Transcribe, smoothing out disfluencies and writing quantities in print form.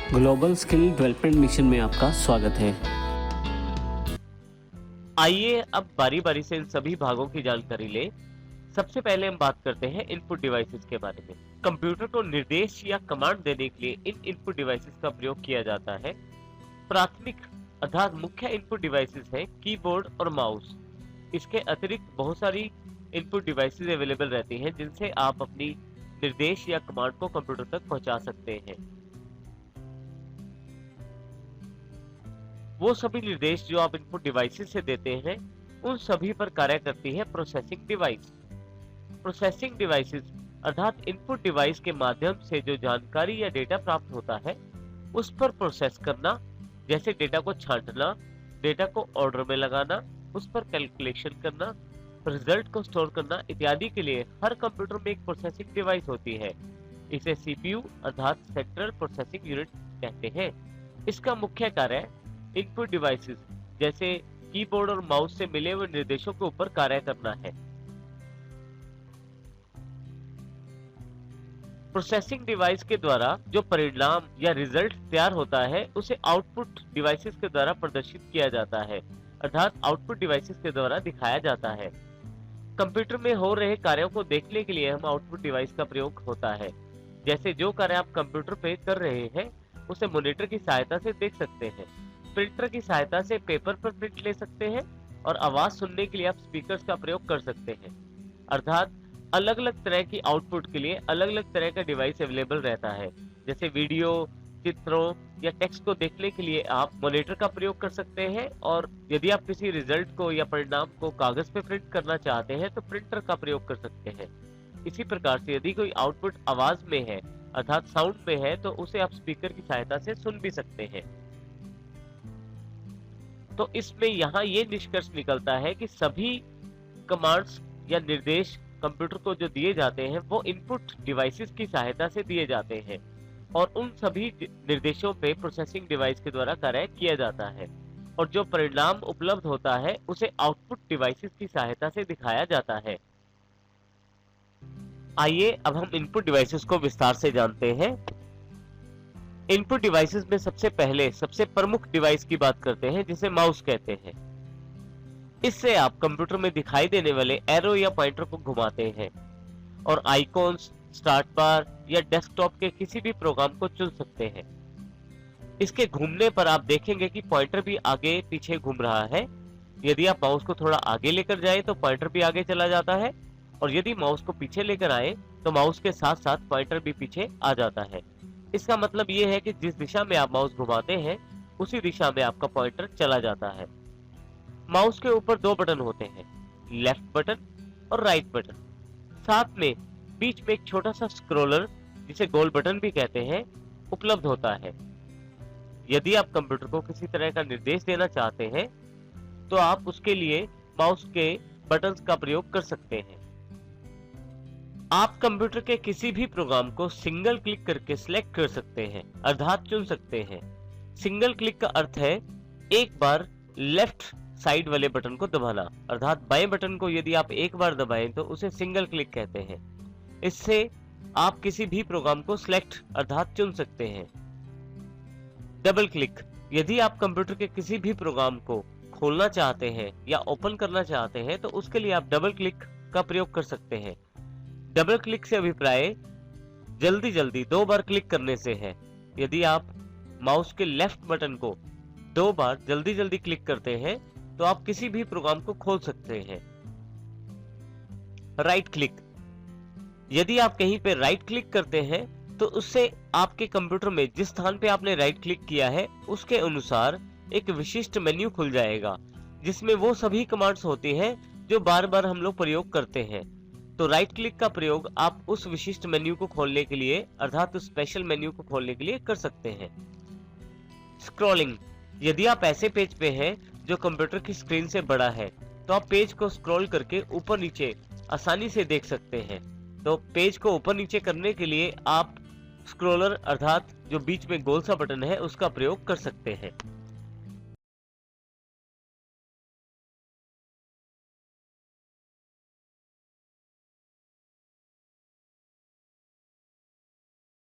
Global skill development mission में आपका स्वागत है। आइए अब बारी बारी से इन सभी भागों की जानकारी लें। सबसे पहले हम बात करते हैं इनपुट डिवाइसेस के बारे में। कंप्यूटर को निर्देश या कमांड देने के लिए इन इनपुट डिवाइसेस का प्रयोग किया जाता है। प्राथमिक अर्थात मुख्य इनपुट डिवाइसेस हैं कीबोर्ड और माउस। इसके अतिरिक्त बहुत सारी इनपुट डिवाइसेस अवेलेबल रहती हैं जिनसे आप अपनी निर्देश या कमांड को कंप्यूटर तक पहुंचा सकते हैं। वो सभी निर्देश जो आप इनपुट डिवाइसेस से देते हैं उन सभी पर कार्य करती है प्रोसेसिंग डिवाइस। प्रोसेसिंग डिवाइसेस अर्थात इनपुट डिवाइस के माध्यम से जो जानकारी या डेटा प्राप्त होता है उस पर प्रोसेस करना, जैसे डेटा को छांटना, डेटा को ऑर्डर में लगाना, उस पर कैलकुलेशन करना, रिजल्ट को स्टोर करना इत्यादि के लिए हर कंप्यूटर में एक प्रोसेसिंग डिवाइस होती है। इसे सीपीयू अर्थात सेंट्रल प्रोसेसिंग यूनिट कहते हैं। इसका मुख्य कार्य इनपुट डिवाइसेस जैसे कीबोर्ड और माउस से मिले हुए निर्देशों के ऊपर कार्य करना है। प्रोसेसिंग डिवाइस के द्वारा जो परिणाम या रिजल्ट तैयार होता है उसे आउटपुट डिवाइसेस के द्वारा प्रदर्शित किया जाता है अर्थात आउटपुट डिवाइसेस के द्वारा दिखाया जाता है। कंप्यूटर में हो रहे कार्यों को देखने के लिए हम आउटपुट डिवाइस का प्रयोग होता है। जैसे जो कार्य आप कंप्यूटर पे कर रहे हैं उसे मॉनिटर की सहायता से देख सकते हैं। प्रिंटर की सहायता से पेपर पर प्रिंट ले सकते हैं और आवाज सुनने के लिए आप स्पीकर्स का प्रयोग कर सकते हैं। अर्थात अलग अलग तरह की आउटपुट के लिए अलग अलग तरह का डिवाइस अवेलेबल रहता है। जैसे वीडियो, चित्रों या टेक्स्ट को देखने के लिए आप मॉनिटर का प्रयोग कर सकते हैं और यदि आप किसी रिजल्ट को या परिणाम को कागज पे प्रिंट करना चाहते हैं तो प्रिंटर का प्रयोग कर सकते हैं। इसी प्रकार से यदि कोई आउटपुट आवाज में है अर्थात साउंड में है तो उसे आप स्पीकर की सहायता से सुन भी सकते हैं। तो इसमें यहाँ ये निष्कर्ष निकलता है कि सभी कमांड्स या निर्देश कंप्यूटर को जो दिए जाते हैं वो इनपुट डिवाइसेस की सहायता से दिए जाते हैं और उन सभी निर्देशों पे प्रोसेसिंग डिवाइस के द्वारा कार्य किया जाता है और जो परिणाम उपलब्ध होता है उसे आउटपुट डिवाइसेस की सहायता से दिखाया जाता है। आइए अब हम इनपुट डिवाइसेस को विस्तार से जानते हैं। इनपुट डिवाइसेस में सबसे पहले सबसे प्रमुख डिवाइस की बात करते हैं जिसे माउस कहते हैं। इससे आप कंप्यूटर में दिखाई देने वाले एरो या पॉइंटर को घुमाते हैं और आइकॉन्स, स्टार्ट बार या डेस्कटॉप के किसी भी प्रोग्राम को चुन सकते हैं। इसके घूमने पर आप देखेंगे कि पॉइंटर भी आगे पीछे घूम रहा है। यदि आप माउस को थोड़ा आगे लेकर जाएं तो पॉइंटर भी आगे चला जाता है और यदि माउस को पीछे लेकर आए तो माउस के साथ साथ पॉइंटर भी पीछे आ जाता है। इसका मतलब ये है कि जिस दिशा में आप माउस घुमाते हैं उसी दिशा में आपका पॉइंटर चला जाता है। माउस के ऊपर दो बटन होते हैं, लेफ्ट बटन और राइट बटन। साथ में बीच में एक छोटा सा स्क्रोलर जिसे गोल बटन भी कहते हैं उपलब्ध होता है। यदि आप कंप्यूटर को किसी तरह का निर्देश देना चाहते हैं तो आप उसके लिए माउस के बटन्स का प्रयोग कर सकते हैं। आप कंप्यूटर के किसी भी प्रोग्राम को सिंगल क्लिक करके सिलेक्ट कर सकते हैं अर्थात चुन सकते हैं। सिंगल क्लिक का अर्थ है एक बार लेफ्ट साइड वाले बटन को दबाना अर्थात बाएं बटन को यदि आप एक बार दबाएं तो उसे सिंगल क्लिक कहते हैं। इससे आप किसी भी प्रोग्राम को सिलेक्ट अर्थात चुन सकते हैं। डबल क्लिक, यदि आप कंप्यूटर के किसी भी प्रोग्राम को खोलना चाहते हैं या ओपन करना चाहते हैं तो उसके लिए आप डबल क्लिक का प्रयोग कर सकते हैं। डबल क्लिक से अभिप्राय जल्दी जल्दी दो बार क्लिक करने से है। यदि आप माउस के लेफ्ट बटन को दो बार जल्दी जल्दी क्लिक करते हैं तो आप किसी भी प्रोग्राम को खोल सकते हैं। राइट क्लिक, यदि आप कहीं पे राइट क्लिक करते हैं तो उससे आपके कंप्यूटर में जिस स्थान पे आपने राइट क्लिक किया है उसके अनुसार एक विशिष्ट मेन्यू खुल जाएगा जिसमें वो सभी कमांड्स होती हैं जो बार बार हम लोग प्रयोग करते हैं। तो राइट क्लिक का प्रयोग आप उस विशिष्ट मेन्यू को खोलने के लिए अर्थात उस स्पेशल मेन्यू को खोलने के लिए कर सकते हैं। स्क्रॉलिंग, यदि आप ऐसे पेज पे हैं जो कंप्यूटर की स्क्रीन से बड़ा है तो आप पेज को स्क्रॉल करके ऊपर नीचे आसानी से देख सकते हैं। तो पेज को ऊपर नीचे करने के लिए आप स्क्रॉलर अर्थात जो बीच में गोल सा बटन है उसका प्रयोग कर सकते हैं।